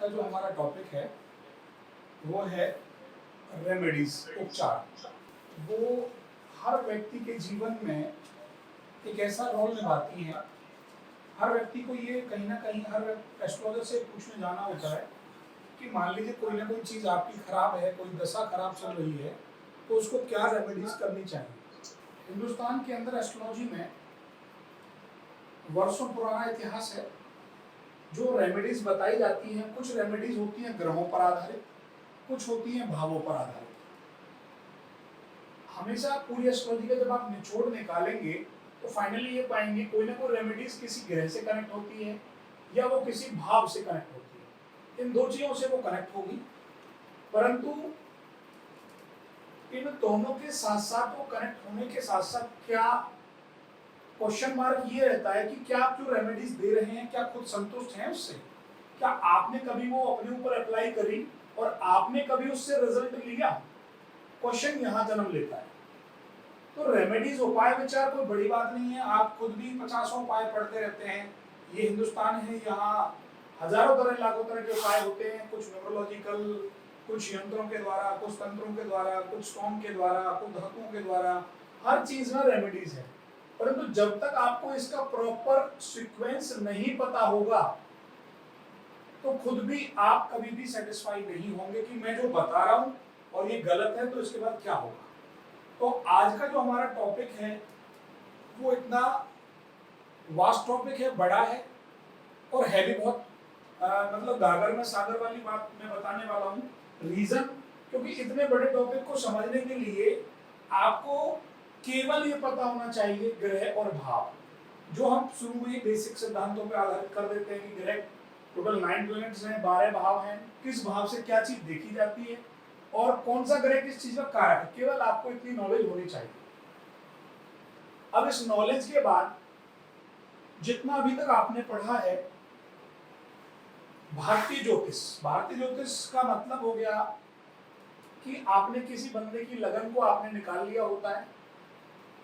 का जो हमारा टॉपिक है वो है रेमेडीज, उपचार। वो हर व्यक्ति के जीवन में एक ऐसा रोल निभाती हैं। हर व्यक्ति को ये कहीं ना कहीं हर एस्ट्रोलॉजर से पूछने जाना होता है कि मान लीजिए कोई ना कोई चीज़ आपकी खराब है, कोई दशा खराब चल रही है, तो उसको क्या रेमेडीज करनी चाहिए। हिंदुस्तान के अंदर एस्ट्रोलॉजी में वर्षों पुराना इतिहास है। जो रेमेडीज बताई जाती हैं, कुछ रेमेडीज होती हैं ग्रहों पर आधारित, कुछ होती हैं भावों पर आधारित। हमेशा पूरी एस्ट्रोलॉजी का जब आप निचोड़ निकालेंगे तो फाइनली ये पाएंगे कोई ना कोई रेमेडीज किसी ग्रह से कनेक्ट होती है या वो किसी भाव से कनेक्ट होती है। इन दो चीजों से वो कनेक्ट होगी, परंतु इन दोनों के साथ साथ वो कनेक्ट होने के साथ साथ क्या क्वेश्चन मार्क ये रहता है कि क्या आप जो रेमेडीज दे रहे हैं क्या खुद संतुष्ट हैं उससे, क्या आपने कभी वो अपने ऊपर अप्लाई करी और आपने कभी उससे रिजल्ट लिया। क्वेश्चन यहाँ जन्म लेता है। तो रेमेडीज उपाय विचार कोई बड़ी बात नहीं है, आप खुद भी 50 उपाय पढ़ते रहते हैं। ये हिंदुस्तान है, यहाँ हजारों तरह लाखों तरह के उपाय होते हैं, कुछ न्यूमरोलॉजिकल, कुछ यंत्रों के द्वारा, कुछ तंत्रों के द्वारा, कुछ स्टोन के द्वारा, कुछ धातुओं के द्वारा, हर चीज में रेमेडीज है। परंतु जब तक आपको इसका प्रॉपर सीक्वेंस नहीं पता होगा तो खुद भी आप कभी भी सेटिस्फाई नहीं होंगे कि मैं जो बता रहा हूं और ये गलत है तो इसके बाद क्या होगा। तो आज का जो हमारा टॉपिक है वो इतना वास्ट टॉपिक है, बड़ा है और है भी बहुत मतलब गागर में सागर वाली बात मैं बताने वाला हूँ। रीजन क्योंकि इतने बड़े टॉपिक को समझने के लिए आपको केवल ये पता होना चाहिए ग्रह और भाव, जो हम शुरू में ही बेसिक सिद्धांतों पर आधारित कर देते हैं कि ग्रह टोटल 9 प्लैनेट्स हैं, 12 भाव हैं, किस भाव से क्या चीज देखी जाती है और कौन सा ग्रह किस चीज का कारक है। केवल आपको इतनी नॉलेज होनी चाहिए। अब इस नॉलेज के बाद जितना अभी तक आपने पढ़ा है भारतीय ज्योतिष का मतलब हो गया कि आपने किसी बंदे की लगन को आपने निकाल लिया होता है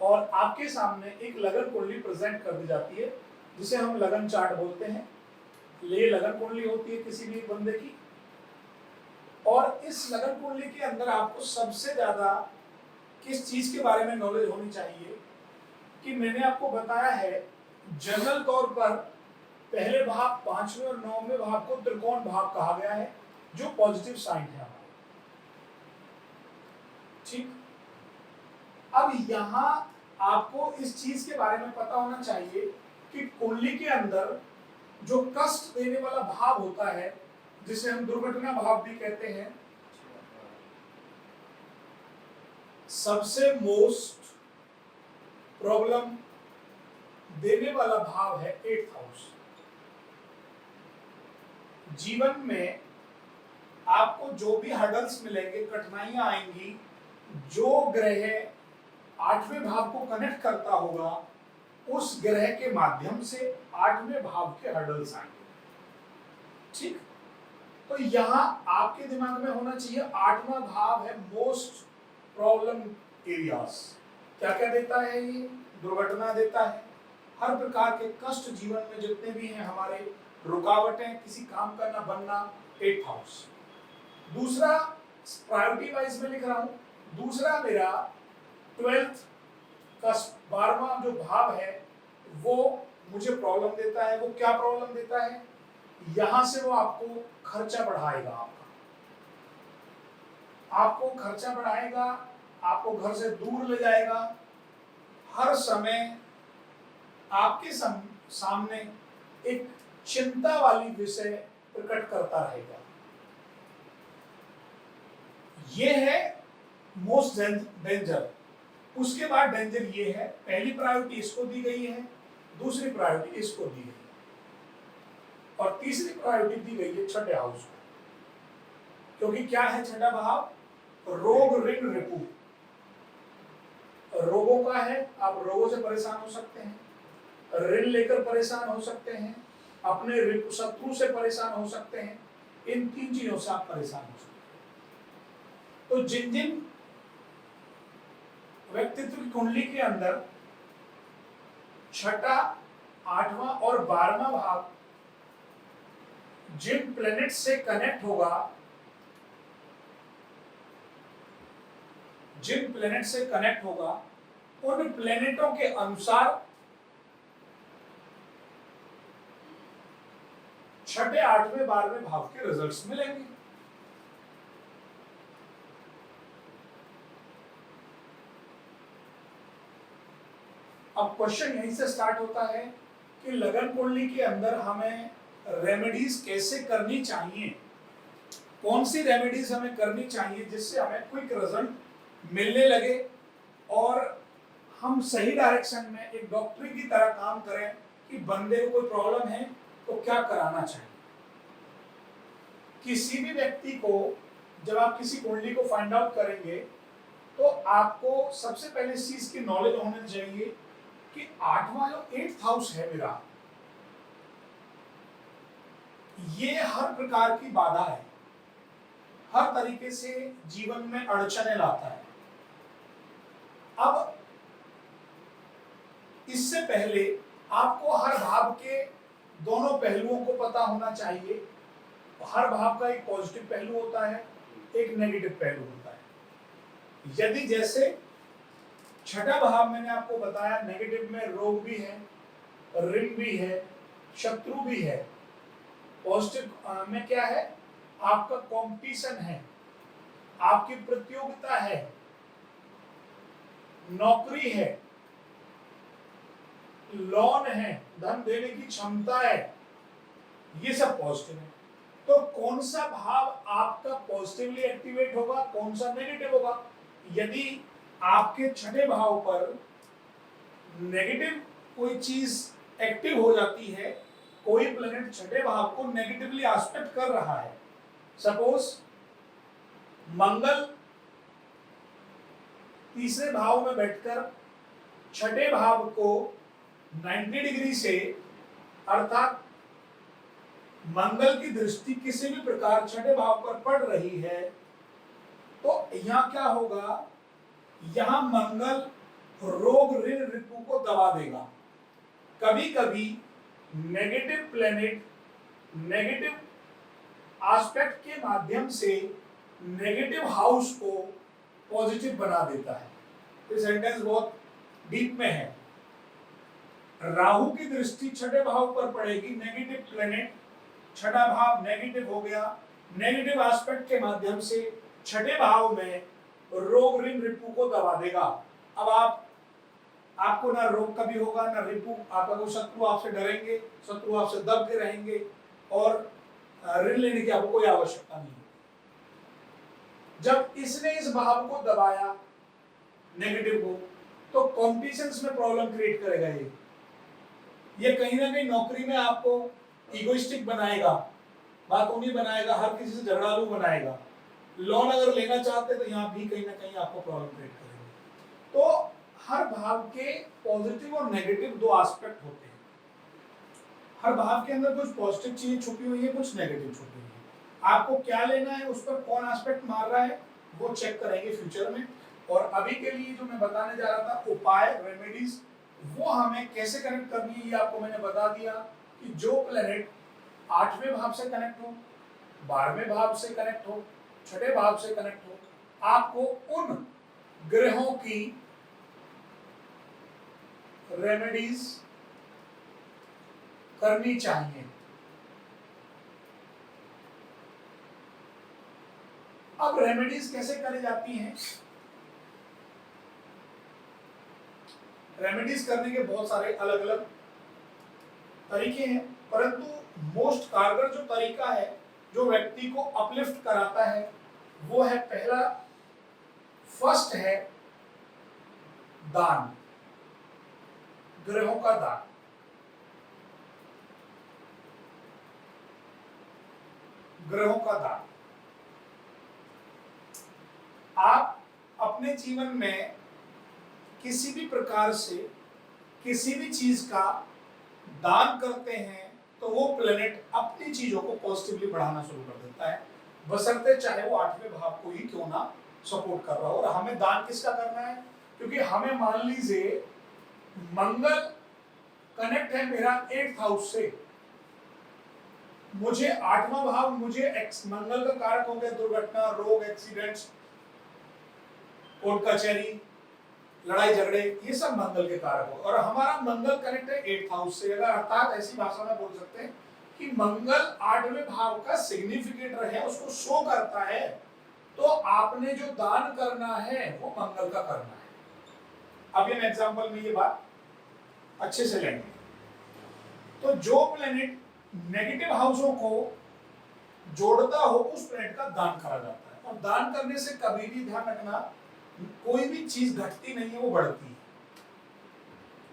और आपके सामने एक लगन कुंडली प्रेजेंट कर दी जाती है जिसे हम लगन चार्ट बोलते हैं। ये लगन कुंडली होती है किसी भी बंदे की, और इस लगन कुंडली के अंदर आपको सबसे ज्यादा किस चीज के बारे में नॉलेज होनी चाहिए कि मैंने आपको बताया है जनरल तौर पर पहले भाव, 5वें और 9वें भाव को त्रिकोण भाव कहा गया है जो पॉजिटिव साइन है हमारे। ठीक, अब यहां आपको इस चीज के बारे में पता होना चाहिए कि कुंडली के अंदर जो कष्ट देने वाला भाव होता है जिसे हम दुर्घटना भाव भी कहते हैं, सबसे मोस्ट प्रॉब्लम देने वाला भाव है 8th हाउस। जीवन में आपको जो भी हर्डल्स मिलेंगे, कठिनाइयां आएंगी, जो ग्रह 8वें भाव को कनेक्ट करता होगा उस ग्रह के माध्यम से 8वें भाव के हर्डल्स आएंगे। ठीक, तो यहां आपके दिमाग में होना चाहिए 8वां भाव है मोस्ट प्रॉब्लम एरियाज। क्या क्या देता है ये? दुर्घटना देता है, हर प्रकार के कष्ट जीवन में जितने भी हैं हमारे, रुकावटें, किसी काम का ना बनना, 8th हाउस। दूसरा प्रायोरिटी वाइज में लिख रहा हूं, दूसरा मेरा 12th का 12वां जो भाव है वो मुझे प्रॉब्लम देता है। वो क्या प्रॉब्लम देता है? यहां से वो आपको खर्चा बढ़ाएगा, आपको खर्चा बढ़ाएगा, आपको घर से दूर ले जाएगा, हर समय आपके सामने एक चिंता वाली विषय प्रकट करता रहेगा। ये है मोस्ट डेंजर। उसके बाद डेंजर ये है, पहली प्रायोरिटी इसको दी गई है, दूसरी प्रायोरिटी इसको दी गई है और तीसरी प्रायोरिटी दी गई है 6ठे हाउस को। क्योंकि क्या है 6ठा भाव? रोग, ऋण, रिपु। रोगों का है, आप रोगों से परेशान हो सकते हैं, ऋण लेकर परेशान हो सकते हैं, अपने शत्रु से परेशान हो सकते हैं। इन 3 चीजों से आप परेशान हो सकते हैं। तो जिन जिन व्यक्तित्व की कुंडली के अंदर 6ठा, 8वां और 12वां भाव जिन प्लैनेट से कनेक्ट होगा, जिन प्लैनेट से कनेक्ट होगा उन प्लैनेटों के अनुसार छठे, आठवें, 12वें भाव के रिजल्ट्स मिलेंगे। अब क्वेश्चन यहीं से स्टार्ट होता है कि लगन कुंडली के अंदर हमें रेमेडीज कैसे करनी चाहिए, कौन सी रेमेडीज हमें करनी चाहिए जिससे हमें क्विक रिजल्ट मिलने लगे और हम सही डायरेक्शन में एक डॉक्टरी की तरह काम करें कि बंदे को कोई प्रॉब्लम है तो क्या कराना चाहिए। किसी भी व्यक्ति को जब आप किसी कुंडली को फाइंड आउट करेंगे तो आपको सबसे पहले इस चीज की नॉलेज होनी चाहिए कि आठवां जो 8th हाउस है मेरा, ये हर प्रकार की बाधा है, हर तरीके से जीवन में अड़चने लाता है। अब इससे पहले आपको हर भाव के दोनों पहलुओं को पता होना चाहिए। हर भाव का एक पॉजिटिव पहलू होता है, एक नेगेटिव पहलू होता है। यदि जैसे छठा भाव मैंने आपको बताया, नेगेटिव में रोग भी है, ऋण भी है, शत्रु भी है। पॉजिटिव में क्या है, आपका कंपटीशन है, आपकी प्रतियोगिता है, नौकरी है, लोन है, धन देने की क्षमता है, ये सब पॉजिटिव है। तो कौन सा भाव आपका पॉजिटिवली एक्टिवेट होगा, कौन सा नेगेटिव होगा। यदि आपके छठे भाव पर नेगेटिव कोई चीज एक्टिव हो जाती है, कोई प्लैनेट छठे भाव को नेगेटिवली एस्पेक्ट कर रहा है, सपोज मंगल तीसरे भाव में बैठकर छठे भाव को 90 डिग्री से, अर्थात मंगल की दृष्टि किसी भी प्रकार छठे भाव पर पड़ रही है, तो यहां क्या होगा, यहां मंगल रोग, ऋण, रिपु को दबा देगा। कभी कभी नेगेटिव प्लैनेट नेगेटिव एस्पेक्ट के माध्यम से नेगेटिव हाउस को पॉजिटिव बना देता है। ये सेंटेंस बहुत डीप में है। राहु की दृष्टि छठे भाव पर पड़ेगी, नेगेटिव प्लैनेट, छठा भाव नेगेटिव हो गया, नेगेटिव एस्पेक्ट के माध्यम से छठे भाव में रोग, ऋण, रिपु को दबा देगा। अब आपको ना रोग कभी होगा ना रिपु, आपका कोई शत्रु आपसे डरेंगे, शत्रु आपसे दब के रहेंगे और ऋण लेने की आपको कोई आवश्यकता नहीं। जब इसने इस भाव को दबाया नेगेटिव को, तो कॉम्पिटिशंस में प्रॉब्लम क्रिएट करेगा। ये कहीं ना कहीं नौकरी में आपको इगोइस्टिक बनाएगा, बातूनी बनाएगा, हर किसी से झगड़ालू बनाएगा। लोन अगर लेना चाहते तो यहाँ भी कहीं ना कहीं आपको प्रॉब्लम क्रिएट करेगा। तो हर भाव के पॉजिटिव और नेगेटिव दो एस्पेक्ट होते हैं। हर भाव के अंदर कुछ पॉजिटिव चीजें छुपी हुई है, कुछ नेगेटिव छुपी हुई है। आपको क्या लेना है, उस पर कौन एस्पेक्ट मार रहा है, वो चेक करेंगे फ्यूचर में। और अभी के लिए जो मैं बताने जा रहा था उपाय, रेमेडीज, वो हमें कैसे कनेक्ट करनी है, ये आपको मैंने बता दिया कि जो प्लैनेट 8वें भाव से कनेक्ट हो, 12वें भाव से कनेक्ट हो, छठे भाव से कनेक्ट हो, आपको उन ग्रहों की रेमेडीज करनी चाहिए। अब रेमेडीज कैसे करी जाती हैं? रेमेडीज करने के बहुत सारे अलग अलग तरीके हैं, परंतु मोस्ट कारगर जो तरीका है, जो व्यक्ति को अपलिफ्ट कराता है, वो है पहला, फर्स्ट है दान, ग्रहों का दान। ग्रहों का दान। आप अपने जीवन में किसी भी प्रकार से किसी भी चीज का दान करते हैं तो वो प्लेनेट अपनी चीजों को पॉजिटिवली बढ़ाना शुरू कर देता है, बशर्ते चाहे वो 8वें भाव को ही क्यों ना सपोर्ट कर रहा हो। और हमें दान किसका करना है? क्योंकि हमें मान लीजिए मंगल कनेक्ट है मेरा 8th हाउस से, मुझे 8वां भाव मुझे मंगल का कारक हो गया, दुर्घटना, रोग, एक्सीडेंट्स, कोर्ट कचहरी, लड़ाई झगड़े, ये सब मंगल के कारक हो। और हमारा मंगल कनेक्ट है 8th हाउस से। अगर अर्थात ऐसी भाषा में बोल सकते हैं कि मंगल 8वें भाव का सिग्निफिकेटर है, उसको शो करता है, तो आपने जो दान करना है वो मंगल का करना है। अब ये एग्जांपल में ये बात अच्छे से लेंगे। तो जो प्लेनेट नेगेटिव हाउसों को जोड़ता हो उस प्लेनेट का दान करा जाता है। और दान करने से कभी भी ध्यान रखना, कोई भी चीज घटती नहीं है, वो बढ़ती है।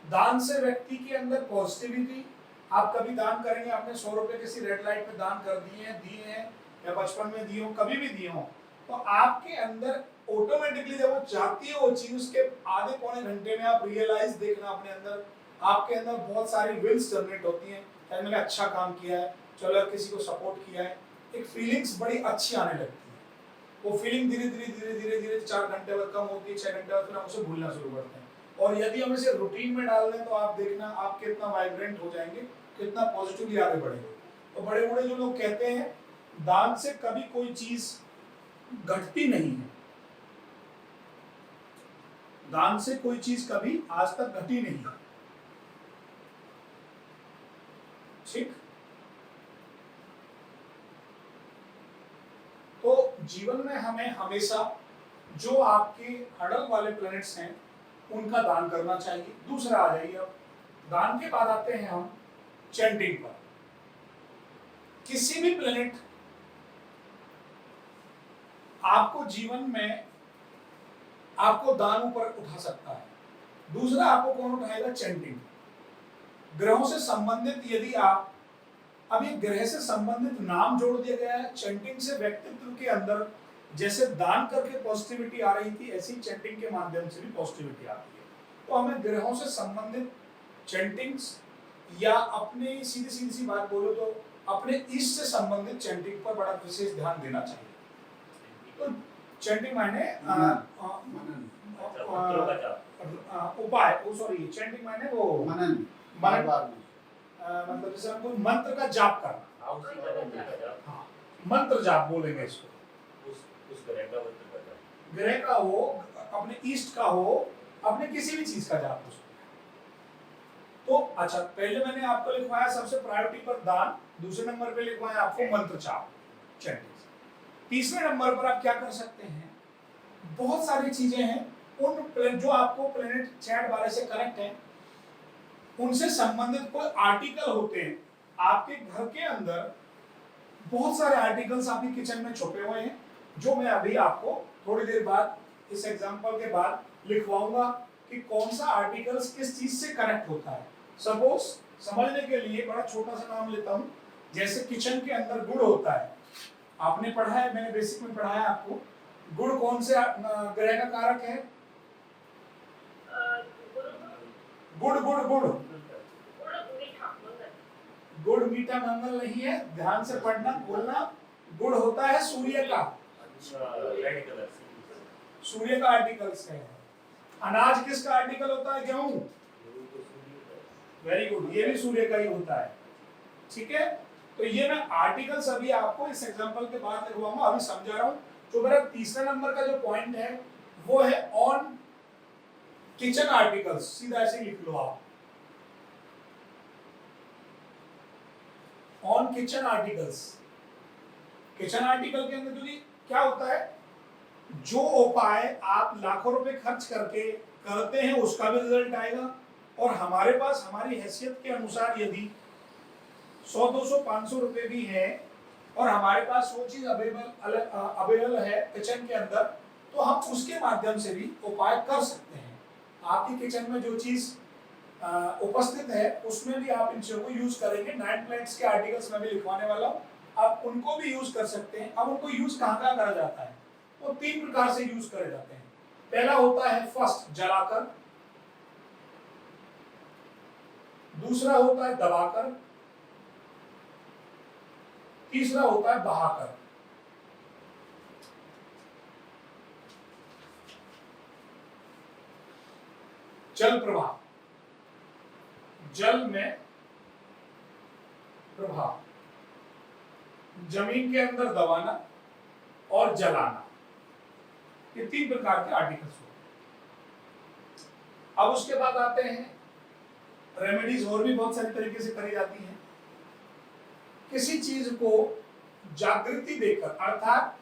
दान से व्यक्ति के अंदर पॉजिटिविटी, आप कभी दान करेंगे, आपने 100 रुपए किसी रेड लाइट में दान कर दिए हैं या बचपन में दिए हो, कभी भी दिए हो, तो आपके अंदर ऑटोमेटिकली जब वो चाहती है वो चीज, उसके आधे पौने घंटे में आप रियलाइज देखना अपने अंदर, आपके अंदर बहुत सारी विल्स जनरेट होती हैं, यार मैंने अच्छा काम किया है, चलो किसी को सपोर्ट किया है, एक फीलिंग्स बड़ी अच्छी आने लगती है। वो फीलिंग धीरे धीरे 4 घंटे बाद कम होती है, 6 घंटे बाद फिर हम उसे भूलना शुरू करते हैं। और यदि हम इसे रूटीन में डाल दें तो आप देखना आप कितना वाइब्रेंट हो जाएंगे, कितना पॉजिटिवली आगे बढ़ेंगे। तो बड़े बड़े जो लोग कहते हैं दान से कभी कोई चीज घटती नहीं है, दान से कोई चीज कभी आज तक घटी नहीं है, ठीक। तो जीवन में हमें हमेशा जो आपके हडल वाले प्लैनेट्स हैं उनका दान करना चाहिए। दूसरा आ जाइए, अब दान के बाद आते हैं हम चैंटिंग पर। किसी भी प्लैनेट आपको जीवन में आपको दान ऊपर उठा सकता है। दूसरा आपको कौन उठाएगा? चैंटिंग। ग्रहों से संबंधित यदि आप, अब ये ग्रह से संबंधित नाम जोड़ दिया गया है, चैंटिंग से व्यक्तित्व के अंदर जैसे दान करके पॉजिटिविटी आ रही थी, ऐसी चैंटिंग के माध्यम से भी पॉजिटिविटी आती है। तो हमें ग्रहों से संबंधित चैंटिंग्स या अपने सीधी सी बात बोलो तो अपने ईस्ट से संबंधित चैंटिंग पर बड़ा विशेष ध्यान देना चाहिए। तो चैंटिंग मायने उपाय, सॉरी चैंटिंग मायने वो मनन, मतलब जैसे हम कोई मंत्र का जाप करना, हाँ मंत्र जाप बोलेंगे इसको, उस ग्रह का हो, अपने ईस्ट का हो, अपने किसी भी चीज का जाप हो। तो अच्छा, पहले मैंने आपको लिखवाया सबसे प्रायोरिटी पर दान, दूसरे नंबर पे लिखवाया आपको मंत्र जाप, चैंटिंग। तीसरे नंबर पर आप क्या कर सकते हैं, बहुत सारी चीजें हैं, उन जो आपको प्लेनेट चैट वाले से कनेक्ट है उनसे संबंधित कोई आर्टिकल होते हैं आपके घर के अंदर। बहुत सारे आर्टिकल्स आपके किचन में छुपे हुए हैं, जो मैं अभी आपको थोड़ी देर बाद इस एग्जांपल के बाद लिखवाऊंगा कि कौन सा आर्टिकल्स किस चीज से कनेक्ट होता है। सपोज समझने के लिए बड़ा छोटा सा नाम लेता हूं, जैसे किचन के अंदर गुड़ होता है, आपने पढ़ा है, मैंने बेसिक में पढ़ाया आपको, गुड़ कौन से ग्रह का कारक है? गुड़ गुड़ गुड़ गुड़ मीठा मंगल नहीं है, ध्यान से पढ़ना बोलना। गुड़ होता है सूर्य का, सूर्य का आर्टिकल्स है। अनाज किसका आर्टिकल होता है? गेहूं। वेरी गुड, ये भी सूर्य का ही होता है, ठीक है। तो ये मैं आर्टिकल्स अभी आपको इस एग्जांपल के बाद लिखवाऊंगा, अभी समझा रहा हूं। तो मेरा तीसरा नंबर का जो पॉइंट है वो है ऑन किचन आर्टिकल्स, सीधा ऐसे लिख लो आप, on kitchen articles. Kitchen article के अंदर क्योंकि क्या होता है, जो उपाय आप लाखों रुपए खर्च करके करते हैं उसका भी रिजल्ट आएगा, और हमारे पास हमारी हैसियत के अनुसार यदि 100, 200, 500 रुपए भी है और हमारे पास वो चीज अवेलेबल है किचन के अंदर, तो हम उसके माध्यम से भी उपाय कर सकते हैं। आपकी किचन में जो चीज उपस्थित है उसमें भी आप इन चीजों को यूज करेंगे। 9 प्लैनेट्स के आर्टिकल्स मैं भी लिखवाने वाला हूँ, आप उनको भी यूज कर सकते हैं। अब उनको यूज कहाँ करा जाता है, वो 3 प्रकार से यूज करे जाते हैं। पहला होता है फर्स्ट, जलाकर। दूसरा होता है दबाकर। तीसरा होता है बहाकर। जल प्रवाह, जल में प्रभाव, जमीन के अंदर दबाना और जलाना, ये 3 प्रकार के आर्टिकल्स होते हैं। अब उसके बाद आते हैं रेमेडीज, और भी बहुत सारी तरीके से करी जाती हैं। किसी चीज को जागृति देकर, अर्थात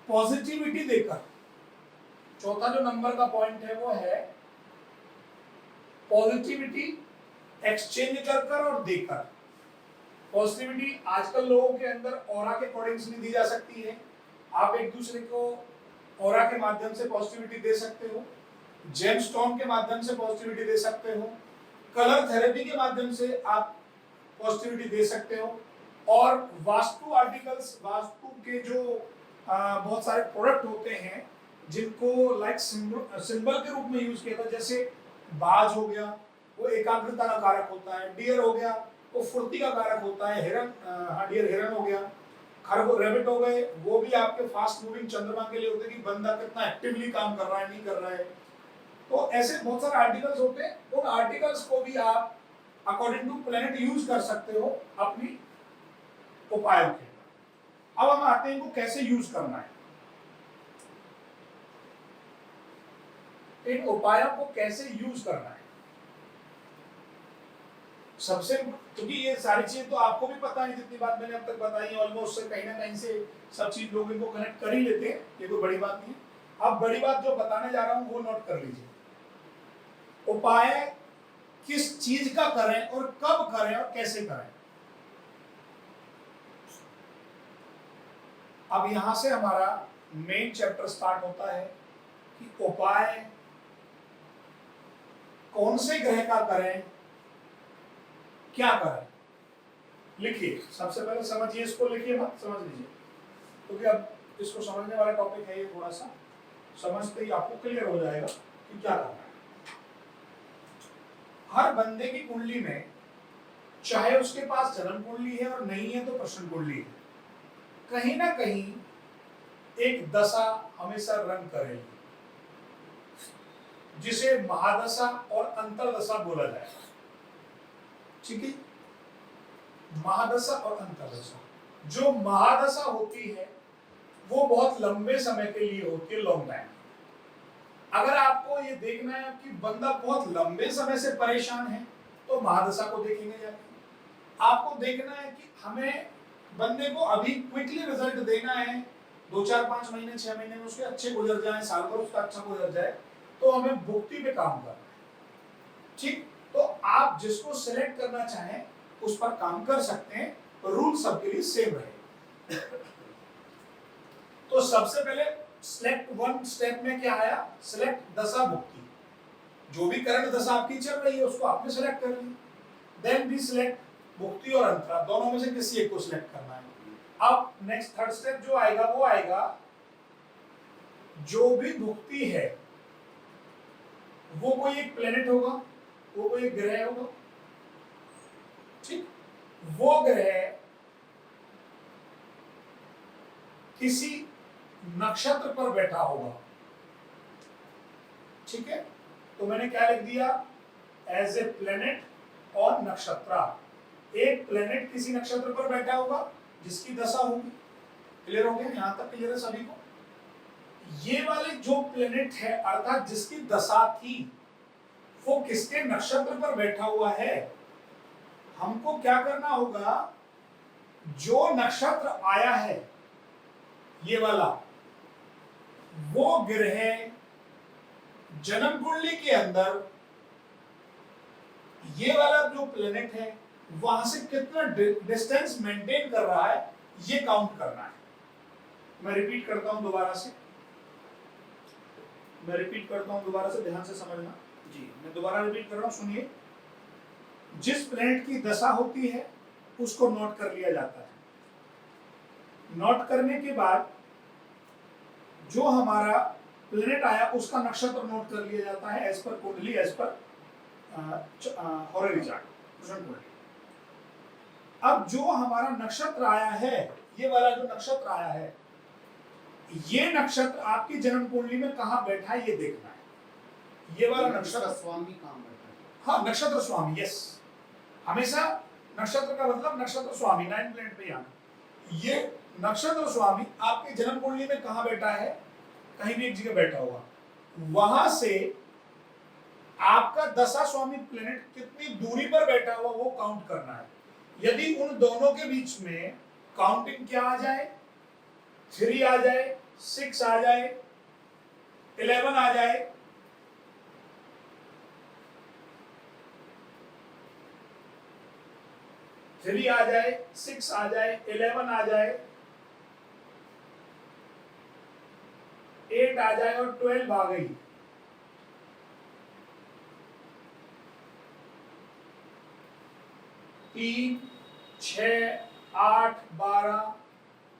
पॉजिटिविटी देकर, चौथा जो नंबर का पॉइंट है वो है पॉजिटिविटी एक्सचेंज कर और देकर। पॉजिटिविटी आजकल लोगों के अंदर ऑरा के अकॉर्डिंग से दी जा सकती है। आप एक दूसरे को ऑरा के माध्यम से पॉजिटिविटी दे सकते हो, जेमस्टोन के माध्यम से पॉजिटिविटी दे सकते हो, कलर थेरेपी के माध्यम से आप पॉजिटिविटी दे सकते हो, और वास्तु आर्टिकल्स, वास्तु के जो बहुत सारे प्रोडक्ट होते हैं जिनको लाइक सिंबल के रूप में यूज किया था, जैसे बाज हो गया वो एकाग्रता का कारक होता है, डियर हो गया वो फुर्ती का कारक होता है, हिरन, डियर हिरन हो गया, खरगोश रैबिट हो गए, वो भी आपके फास्ट मूविंग चंद्रमा के लिए होते हैं कि बंदा कितना एक्टिवली काम कर रहा है नहीं कर रहा है। तो ऐसे बहुत सारे आर्टिकल्स होते हैं, उन आर्टिकल्स को भी आप अकॉर्डिंग टू प्लेनेट यूज कर सकते हो अपनी उपायों के। अब हम आते हैं इनको कैसे यूज करना है, इन उपायों को कैसे यूज करना है। सबसे, क्योंकि ये सारी चीजें तो आपको भी पता है, जितनी बात मैंने अब तक बताई है ऑलमोस्ट, से कहीं ना कहीं से सब चीज लोग इनको कनेक्ट कर ही लेते हैं, ये तो बड़ी बात नहीं है। अब बड़ी बात जो बताने जा रहा हूं वो नोट कर लीजिए। उपाय किस चीज का करें और कब करें और कैसे करें। अब यहां से हमारा मेन चैप्टर स्टार्ट होता है कि उपाय कौन से ग्रह का करें, क्या करें। लिखिए, सबसे पहले समझिए, इसको लिखिए, मत समझ लीजिए, क्योंकि अब इसको समझने वाला टॉपिक है ये, थोड़ा सा समझते ही आपको क्लियर हो जाएगा कि क्या करना है। हर बंदे की कुंडली में, चाहे उसके पास जन्म कुंडली है और नहीं है तो प्रश्न कुंडली है, कहीं ना कहीं एक दशा हमेशा रन करेगी, जिसे महादशा और अंतरदशा बोला जाएगा। ठीक है, महादशा और अंतरदशा। जो महादशा होती है वो बहुत लंबे समय के लिए होती है, लॉन्ग टाइम। अगर आपको ये देखना है कि बंदा बहुत लंबे समय से परेशान है तो महादशा को देखेंगे जाके। आपको देखना है कि हमें बंदे को अभी क्विकली रिजल्ट देना है, 2 4 5 महीने 6 महीने में उसके अच्छे गुजर जाए, साल भर उसका अच्छा गुजर जाए, तो हमें भुक्ति पे काम करना है। ठीक, तो आप जिसको सिलेक्ट करना चाहें उस पर काम कर सकते हैं, रूल सबके लिए सेम रहे। तो सबसे पहले सिलेक्ट 1 स्टेप में क्या आया, सिलेक्ट दशा भुक्ति। जो भी करंट दशा आपकी चल रही है उसको आपने सिलेक्ट कर ली। देन भी सिलेक्ट भुक्ति और अंतरा, दोनों में से किसी एक को सिलेक्ट करना है। अब नेक्स्ट थर्ड स्टेप जो आएगा वो आएगा, जो भी भुक्ति है वो कोई एक प्लेनेट होगा, वो कोई एक ग्रह होगा। ठीक, वो ग्रह किसी नक्षत्र पर बैठा होगा। ठीक है, तो मैंने क्या लिख दिया, एज ए प्लेनेट और नक्षत्र। एक प्लेनेट किसी नक्षत्र पर बैठा होगा जिसकी दशा होगी। क्लियर हो गया, यहां तक क्लियर है सभी को। ये वाले जो प्लेनेट है अर्थात जिसकी दशा थी वो किसके नक्षत्र पर बैठा हुआ है, हमको क्या करना होगा, जो नक्षत्र आया है ये वाला, वो ग्रह जन्म कुंडली के अंदर ये वाला जो प्लेनेट है वहां से कितना डिस्टेंस मेंटेन कर रहा है ये काउंट करना है। मैं रिपीट करता हूं दोबारा से, ध्यान से समझना जी। मैं दोबारा रिपीट कर रहा हूं, सुनिए। जिस प्लेनेट की दशा होती है उसको नोट कर लिया जाता है। नोट करने के बाद जो हमारा प्लेनेट आया उसका नक्षत्र नोट कर लिया जाता है एज पर कुंडली, एज पर हॉररी चार्ट। अब जो हमारा नक्षत्र आया है, ये वाला जो नक्षत्र आया है, ये नक्षत्र आपकी जन्म कुंडली में कहां बैठा है ये देखना है। ये वाला नक्षत्र स्वामी कहां बैठा है? हाँ, नक्षत्र स्वामी, यस। हमेशा नक्षत्र का मतलब नक्षत्र स्वामी, 9 प्लेनेट पे आना। ये नक्षत्र स्वामी आपके जन्म कुंडली में कहां बैठा है, कहीं भी एक जगह बैठा होगा, वहां से आपका दशा स्वामी प्लेनेट कितनी दूरी पर बैठा हुआ वो काउंट करना है। यदि उन दोनों के बीच में काउंटिंग क्या आ जाए, 3 आ जाए, 6 आ जाए, 11 आ जाए, थ्री आ जाए, 6 आ जाए, 11 आ जाए, 8 आ जाए और 12 आ गई, तीन, 6, 8, 12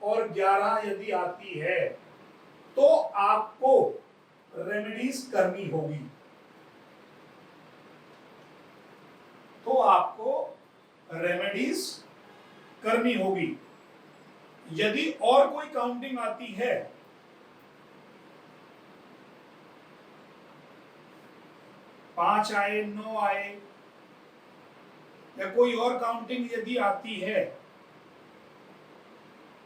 और 11 यदि आती है तो आपको रेमेडीज करनी होगी। तो आपको रेमेडीज करनी होगी। यदि और कोई काउंटिंग आती है, पांच आए, 9 आए, या कोई और काउंटिंग यदि आती है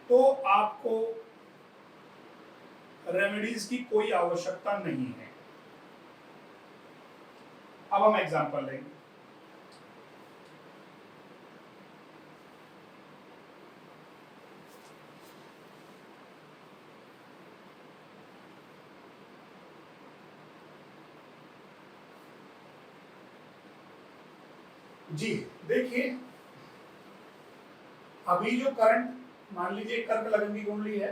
तो आपको रेमेडीज की कोई आवश्यकता नहीं है। अब हम एग्जांपल लेंगे। जी देखिए, अभी जो करंट, मान लीजिए कर्क लग्न की कुंडली है,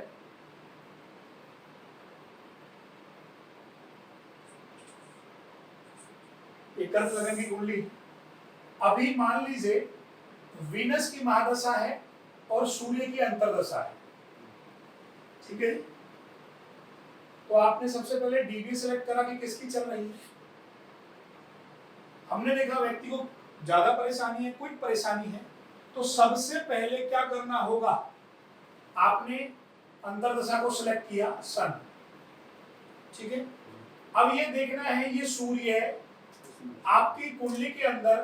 कर्क लग्न की कुंडली, अभी मान लीजिए वीनस की महादशा है और सूर्य की अंतर्दशा है, ठीक है। तो आपने सबसे पहले डीबी सेलेक्ट करा कि किसकी चल रही है। हमने देखा व्यक्ति को ज्यादा परेशानी है, कोई परेशानी है, तो सबसे पहले क्या करना होगा, आपने अंतर्दशा को सिलेक्ट किया, सन, ठीक है। अब ये देखना है ये सूर्य है, आपकी कुंडली के अंदर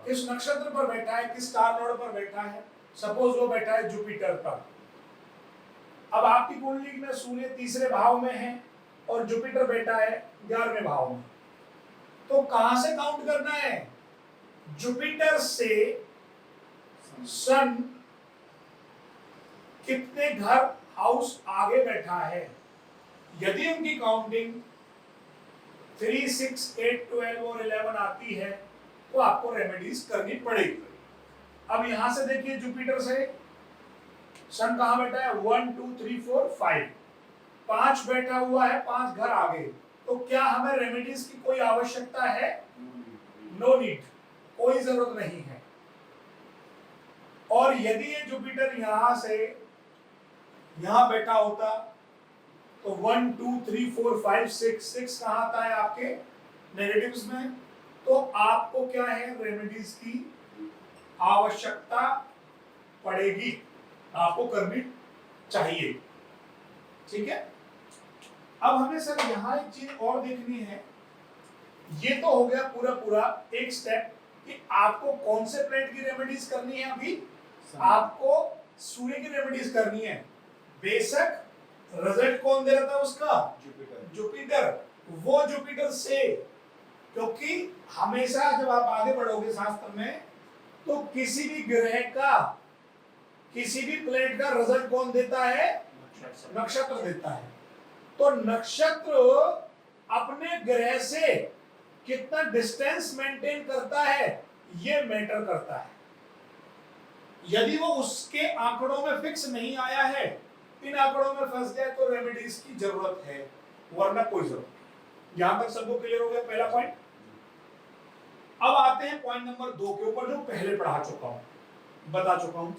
किस नक्षत्र पर बैठा है, किस स्टार नोड पर बैठा है। सपोज वो बैठा है जुपिटर पर। अब आपकी कुंडली में सूर्य तीसरे भाव में है और जुपिटर बैठा है 11वें भाव में। तो कहां से काउंट करना है, जुपिटर से सन कितने घर हाउस आगे बैठा है। यदि उनकी काउंटिंग 3, 6, 8, 12 और 11 आती है तो आपको रेमेडीज करनी पड़ेगी। अब यहां से देखिए जुपिटर से सन कहां बैठा है, 1, 2, 3, 4, 5, 5 बैठा हुआ है, 5 घर आगे। तो क्या हमें रेमेडीज की कोई आवश्यकता है, नो नीड, कोई जरूरत नहीं है। और यदि ये जुपिटर यहां से यहां बैठा होता तो 1, 2, 3, 4, 5, 6 कहां आता है आपके नेगेटिव्स में, तो आपको क्या है, रेमेडीज की आवश्यकता पड़ेगी, आपको करनी चाहिए, ठीक है। अब हमें सर यहां एक चीज और देखनी है, ये तो हो गया पूरा एक स्टेप कि आपको कौन से प्लेनेट की रेमेडीज करनी है। अभी आपको सूर्य की रेमेडीज करनी है। बेशक रिजल्ट कौन दे रहा था उसका, जुपिटर। वो जुपिटर से, क्योंकि हमेशा जब आप आगे बढ़ोगे शास्त्र में तो किसी भी ग्रह का, किसी भी प्लेनेट का रिजल्ट कौन देता है, नक्षत्र देता है। तो नक्षत्र अपने ग्रह से कितना डिस्टेंस मेंटेन करता है ये मैटर करता है। यदि वो उसके आंकड़ों में फिक्स नहीं आया है, इन आंकड़ों में फंस जाए तो रेमेडीज की जरूरत है, वरना कोई जरूरत नहीं। यहां तक सबको क्लियर हो गया पहला पॉइंट। अब आते हैं पॉइंट नंबर 2 के ऊपर, जो पहले पढ़ा चुका हूं, बता चुका हूं।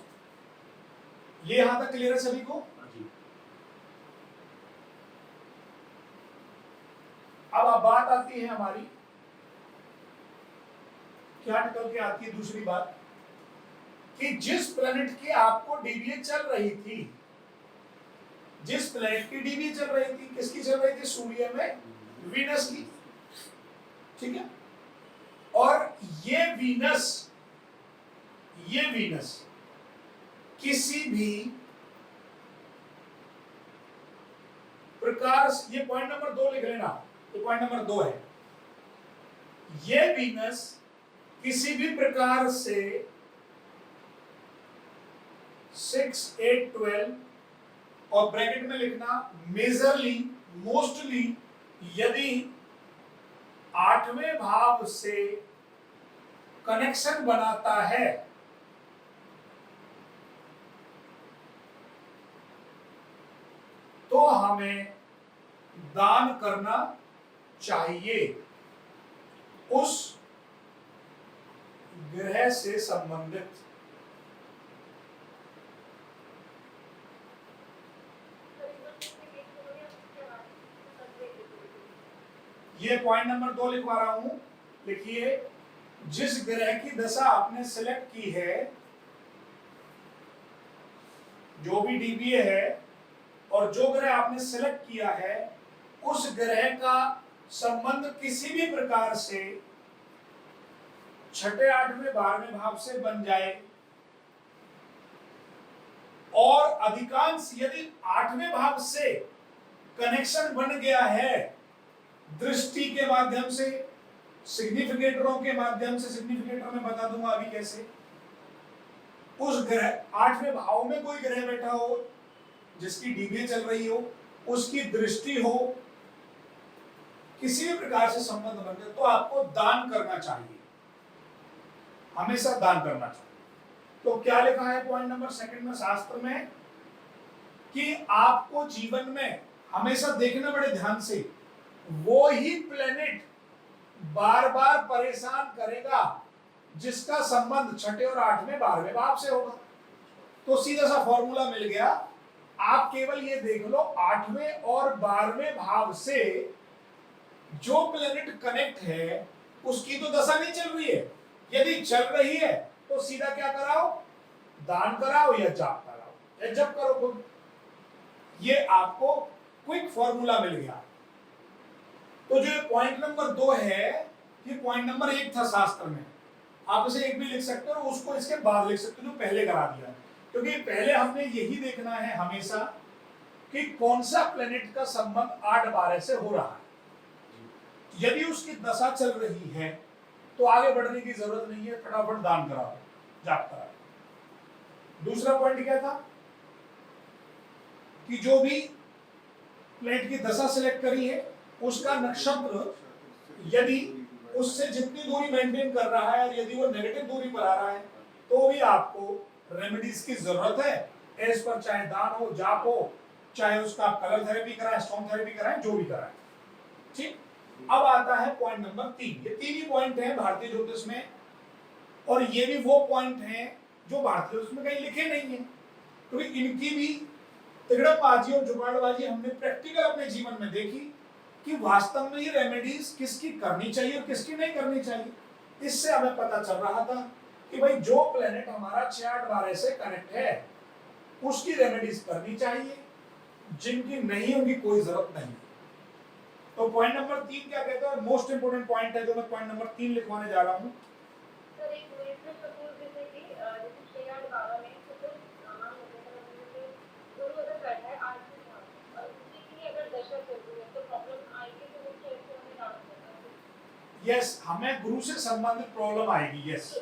ये यहां तक क्लियर है सभी को। अब बात आती है हमारी, क्या निकल के आती है दूसरी बात, कि जिस प्लेनेट की आपको डीवीए चल रही थी, जिस प्लेनेट की डीवीए चल रही थी, किसकी चल रही थी, सूर्य में वीनस की, ठीक है। और ये वीनस ये वीनस किसी भी प्रकार से, ये पॉइंट नंबर 2 लिख लेना, ये पॉइंट नंबर 2 है, ये वीनस किसी भी प्रकार से 6, 8, 12 और ब्रैकेट में लिखना मेजरली, मोस्टली, यदि 8वें भाव से कनेक्शन बनाता है तो हमें दान करना चाहिए उस ग्रह से संबंधित। ये पॉइंट नंबर 2 लिखवा रहा हूं, लिखिए, जिस ग्रह की दशा आपने सिलेक्ट की है, जो भी डीबीए है और जो ग्रह आपने सिलेक्ट किया है, उस ग्रह का संबंध किसी भी प्रकार से 6, 8वें, 12वें भाव से बन जाए, और अधिकांश यदि 8वें भाव से कनेक्शन बन गया है दृष्टि के माध्यम से, सिग्निफिकेटरों के माध्यम से, सिग्निफिकेटर में बता दूंगा अभी कैसे, उस ग्रह 8वें भाव में कोई ग्रह बैठा हो जिसकी डीबीए चल रही हो, उसकी दृष्टि हो, किसी भी प्रकार से संबंध बन जाए, तो आपको दान करना चाहिए, हमेशा दान करना चाहिए। तो क्या लिखा है पॉइंट नंबर 2 में शास्त्र में, कि आपको जीवन में हमेशा देखना बड़े ध्यान से, वो ही प्लेनेट बार बार परेशान करेगा जिसका संबंध 6 और 8वें, 12वें भाव से होगा। तो सीधा सा फॉर्मूला मिल गया, आप केवल ये देख लो 8वें और 12वें भाव से जो प्लेनेट कनेक्ट है उसकी तो दशा नहीं चल रही है, यदि चल रही है तो सीधा क्या कराओ, दान कराओ या जाप कराओ या जप करो खुद। ये आपको क्विक फॉर्मूला मिल गया। तो जो पॉइंट नंबर 2 है, ये पॉइंट नंबर 1 था शास्त्र में, आप इसे 1 भी लिख सकते हो, उसको इसके बाद लिख सकते हो जो पहले करा दिया, क्योंकि पहले हमने यही देखना है हमेशा कि कौन सा प्लेनेट का संबंध 8-12 से हो रहा है। यदि उसकी दशा चल रही है तो आगे बढ़ने की जरूरत नहीं है, फटाफट दान कराओ, जाप कराओ। दूसरा पॉइंट क्या था कि जो भी प्लेनेट की दशा सिलेक्ट करी है उसका नक्षत्र यदि उससे जितनी दूरी मेंटेन कर रहा है, और यदि वो नेगेटिव दूरी पर आ रहा है तो भी आपको रेमेडीज की जरूरत है, एज पर, चाहे दान हो, जाप हो, चाहे उसका कलर थेरेपी कराएं, स्टोन थेरेपी कराएं, जो भी कराएं। ठीक, अब आता है पॉइंट नंबर 3। ये 3 ही पॉइंट हैं भारतीय ज्योतिष में, और ये भी वो पॉइंट हैं जो भारतीय ज्योतिष में कहीं लिखे नहीं है, क्योंकि इनकी भी तिगड़मबाजी और जुगाड़बाजी हमने प्रैक्टिकल अपने जीवन में देखी कि वास्तव में ये रेमेडीज किसकी करनी चाहिए और किसकी नहीं करनी चाहिए। इससे हमें पता चल रहा था कि भाई जो प्लेनेट हमारा 6, 8, 12 से कनेक्ट है उसकी रेमेडीज करनी चाहिए, जिनकी नहीं होगी कोई जरूरत नहीं। तो पॉइंट नंबर 3 क्या कहता है, मोस्ट इंपोर्टेंट पॉइंट है जो मैं पॉइंट नंबर 3 लिखवाने जा रहा हूँ। सर एक मिनट में सपोज जैसे कि जैसे 6 8 12 में सपोज नाम होता है गुरु अगर बैठा है 8 से 7 और उसकी की अगर दशा चल रही है तो प्रॉब्लम आएगी, तो वो कैसे हमें दान करना है? यस, हमें गुरु से संबंधित प्रॉब्लम आएगी। यस,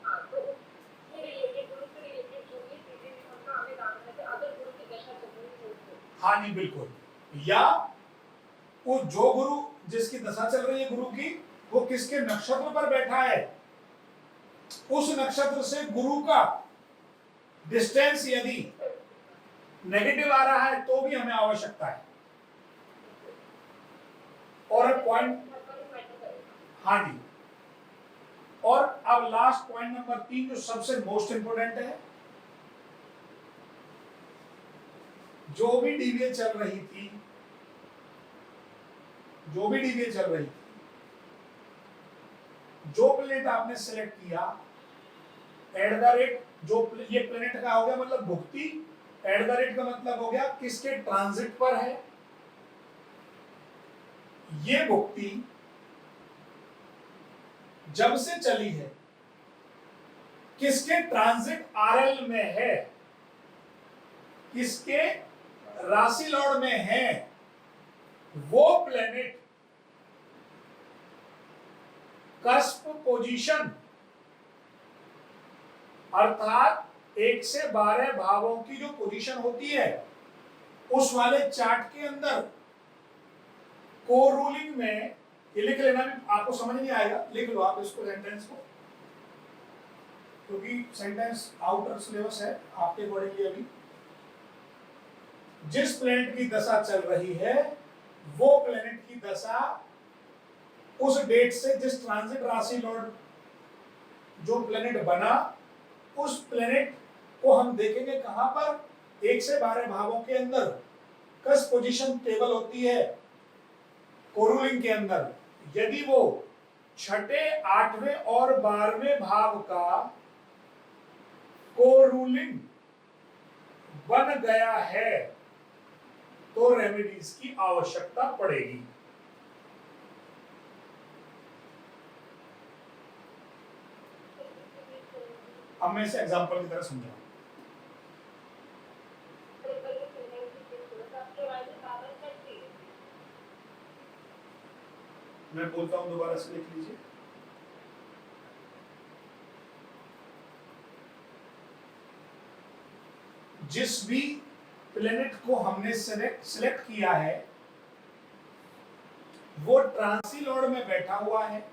हाँ, तो उससे रिलेटेड, गुरु से रिलेटेड जो भी चीजें हैं उनका हमें दान करना है अगर गुरु की दशा चल रही है तो। हाँ जी बिल्कुल, या वो जो गुरु जिसकी दशा चल रही है गुरु की, वो किसके नक्षत्र पर बैठा है, उस नक्षत्र से गुरु का डिस्टेंस यदि नेगेटिव आ रहा है तो भी हमें आवश्यकता है। और पॉइंट, हाँ जी, और अब लास्ट पॉइंट नंबर 3 जो सबसे मोस्ट इंपोर्टेंट है, जो भी डीवीए चल रही थी, जो भी डीवीए चल रही थी, जो प्लेनेट आपने सिलेक्ट किया, एट द रेट, जो ये प्लेनेट का हो गया मतलब भुक्ति, एट द रेट का मतलब हो गया किसके ट्रांजिट पर है, ये भुक्ति जब से चली है किसके ट्रांजिट आरएल में है, किसके राशि लॉर्ड में है, वो प्लेनेट कस्प पोजीशन अर्थात 1 से 12 भावों की जो पोजीशन होती है उस वाले चार्ट के अंदर को रूलिंग में, ये लिख लेना, भी आपको समझ नहीं आएगा, लिख लो आप इसको सेंटेंस को, क्योंकि सेंटेंस आउटर सिलेबस है आपके अकॉर्डिंगली। अभी जिस प्लेनेट की दशा चल रही है वो प्लेनेट की दशा उस डेट से, जिस ट्रांजिट राशि लॉर्ड जो प्लेनेट बना, उस प्लेनेट को हम देखेंगे कहां पर, 1 से 12 भावों के अंदर कस पोजीशन टेबल होती है कोरूलिंग के अंदर। यदि वो 6ठे, 8वें और 12वें भाव का कोरूलिंग बन गया है तो रेमेडीज की आवश्यकता पड़ेगी। अब मैं इसे एग्जांपल की तरह समझाऊं। मैं बोलता हूं, दोबारा से लिख लीजिए। जिस भी प्लेनेट को हमने सिलेक्ट किया है वो ट्रांसी लॉर्ड में बैठा हुआ है।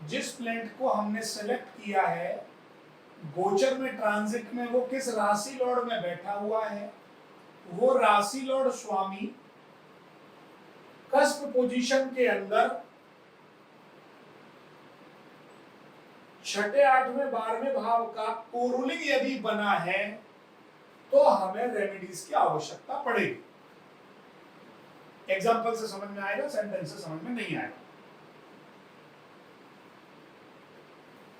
जिस प्लेनेट को हमने सेलेक्ट किया है गोचर में, ट्रांजिट में, वो किस राशि लॉर्ड में बैठा हुआ है, वो राशि लॉर्ड स्वामी कस्प पोजीशन के अंदर 6ठे, 8वें, 12वें भाव का कोरूलिंग यदि बना है तो हमें रेमेडीज की आवश्यकता पड़ेगी। एग्जांपल से समझ में आएगा, सेंटेंस से समझ में नहीं आएगा।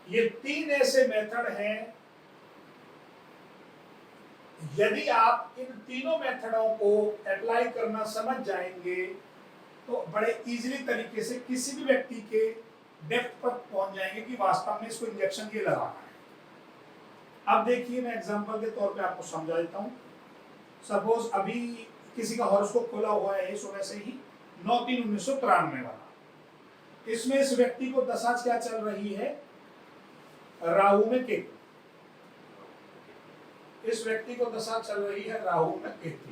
ये 3 ऐसे मेथड हैं, यदि आप इन तीनों मेथडों को अप्लाई करना समझ जाएंगे तो बड़े इजीली तरीके से किसी भी व्यक्ति के डेप्थ पर पहुंच जाएंगे कि वास्तव में इसको इंजेक्शन ये लगाना है। अब देखिए, मैं एग्जांपल के तौर पे आपको समझा देता हूं। सपोज अभी किसी का हॉरोस्कोप खोला हुआ है सुबह से ही 9/3/1993 वाला। इसमें इस व्यक्ति को दशा क्या चल रही है, राहु में केतु। इस व्यक्ति को दशा चल रही है राहु में केतु,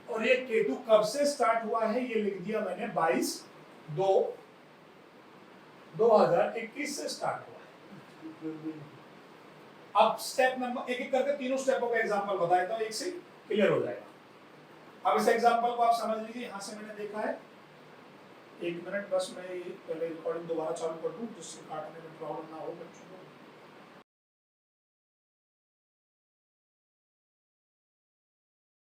और ये केतु कब से स्टार्ट हुआ है ये लिख दिया मैंने, 22/2/2021 से स्टार्ट हुआ है। अब स्टेप नंबर एक एक करके तीनों स्टेपों का एग्जांपल बता देता हूं, एक से क्लियर हो जाएगा। अब इस एग्जांपल को आप समझ लीजिए, यहां से मैंने देखा है। 1 मिनट बस मैं पहले रिकॉर्डिंग दोबारा चालू कर दूं जिससे काटने में प्रॉब्लम ना हो बच्चों को।